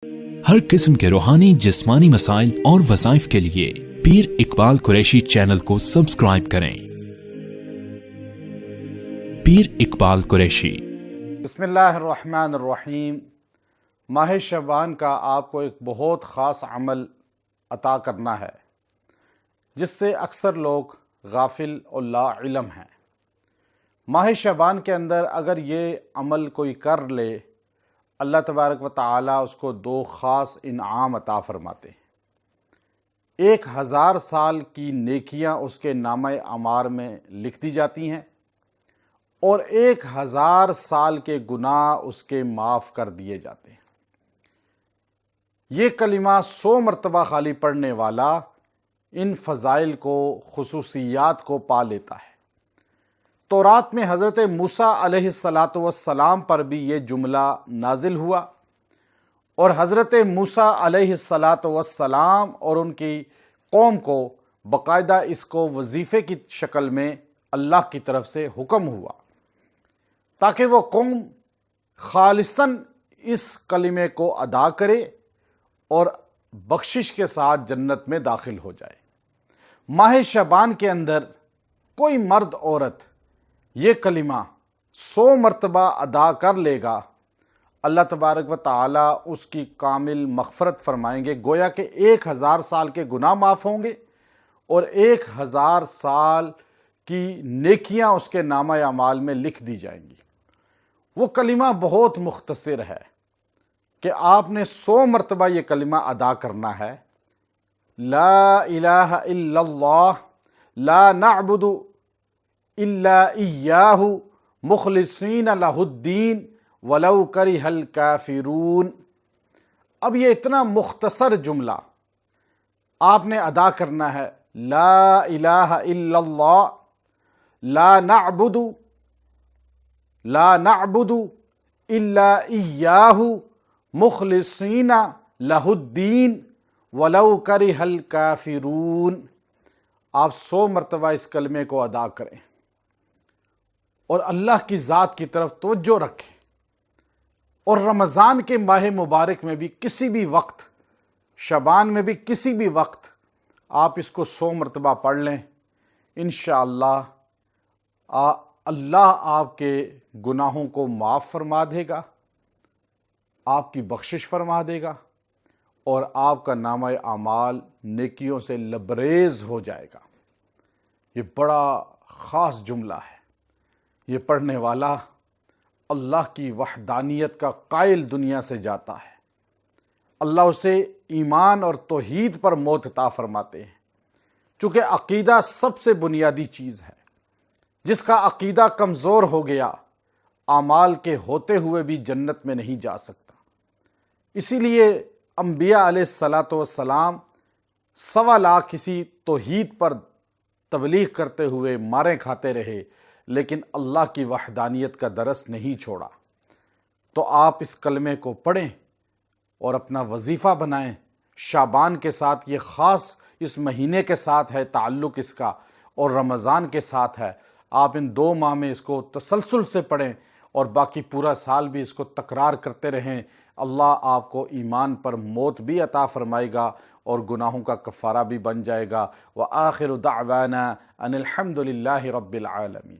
ہر قسم کے روحانی جسمانی مسائل اور وظائف کے لیے پیر اقبال قریشی چینل کو سبسکرائب کریں۔ پیر اقبال قریشی۔ بسم اللہ الرحمن الرحیم۔ ماہ شعبان کا آپ کو ایک بہت خاص عمل عطا کرنا ہے جس سے اکثر لوگ غافل اور لا علم ہیں۔ ماہ شعبان کے اندر اگر یہ عمل کوئی کر لے، اللہ تبارک و تعالیٰ اس کو دو خاص انعام عطا فرماتے ہیں۔ 1000 سال کی نیکیاں اس کے نامہ اعمال میں لکھ دی جاتی ہیں اور 1000 سال کے گناہ اس کے معاف کر دیے جاتے ہیں۔ یہ کلمہ 100 مرتبہ خالی پڑھنے والا ان فضائل کو، خصوصیات کو پا لیتا ہے۔ تورات میں حضرت موسیٰ علیہ السلام پر بھی یہ جملہ نازل ہوا اور حضرت موسیٰ علیہ السلام اور ان کی قوم کو باقاعدہ اس کو وظیفے کی شکل میں اللہ کی طرف سے حکم ہوا تاکہ وہ قوم خالصاً اس کلمے کو ادا کرے اور بخشش کے ساتھ جنت میں داخل ہو جائے۔ ماہ شعبان کے اندر کوئی مرد عورت یہ کلمہ 100 مرتبہ ادا کر لے گا، اللہ تبارک و تعالیٰ اس کی کامل مغفرت فرمائیں گے، گویا کہ 1000 سال کے گناہ معاف ہوں گے اور 1000 سال کی نیکیاں اس کے نامہ اعمال میں لکھ دی جائیں گی۔ وہ کلمہ بہت مختصر ہے کہ آپ نے 100 مرتبہ یہ کلمہ ادا کرنا ہے۔ لا الہ الا اللہ لا نعبد الا ایاہ مخلصین لہ الدین ولو کرہ الکافرون۔ اب یہ اتنا مختصر جملہ آپ نے ادا کرنا ہے، لا الہ الا اللہ لا نعبد الا ایاہ مخلصین لہ الدین ولو کرہ الکافرون۔ آپ 100 مرتبہ اس کلمے کو ادا کریں اور اللہ کی ذات کی طرف توجہ رکھیں، اور رمضان کے ماہ مبارک میں بھی کسی بھی وقت، شعبان میں بھی کسی بھی وقت آپ اس کو 100 مرتبہ پڑھ لیں۔ انشاءاللہ اللہ آپ کے گناہوں کو معاف فرما دے گا، آپ کی بخشش فرما دے گا اور آپ کا نامہ اعمال نیکیوں سے لبریز ہو جائے گا۔ یہ بڑا خاص جملہ ہے۔ یہ پڑھنے والا اللہ کی وحدانیت کا قائل دنیا سے جاتا ہے۔ اللہ اسے ایمان اور توحید پر موت عطا فرماتے ہیں، چونکہ عقیدہ سب سے بنیادی چیز ہے۔ جس کا عقیدہ کمزور ہو گیا، اعمال کے ہوتے ہوئے بھی جنت میں نہیں جا سکتا۔ اسی لیے انبیاء علیہ السلام 1.25 لاکھ اسی توحید پر تبلیغ کرتے ہوئے ماریں کھاتے رہے، لیکن اللہ کی وحدانیت کا درس نہیں چھوڑا۔ تو آپ اس کلمے کو پڑھیں اور اپنا وظیفہ بنائیں۔ شعبان کے ساتھ یہ خاص اس مہینے کے ساتھ ہے تعلق اس کا، اور رمضان کے ساتھ ہے۔ آپ ان 2 ماہ میں اس کو تسلسل سے پڑھیں اور باقی پورا سال بھی اس کو تکرار کرتے رہیں۔ اللہ آپ کو ایمان پر موت بھی عطا فرمائے گا اور گناہوں کا کفارہ بھی بن جائے گا۔ وآخر دعوانا ان الحمد للہ رب العالمین۔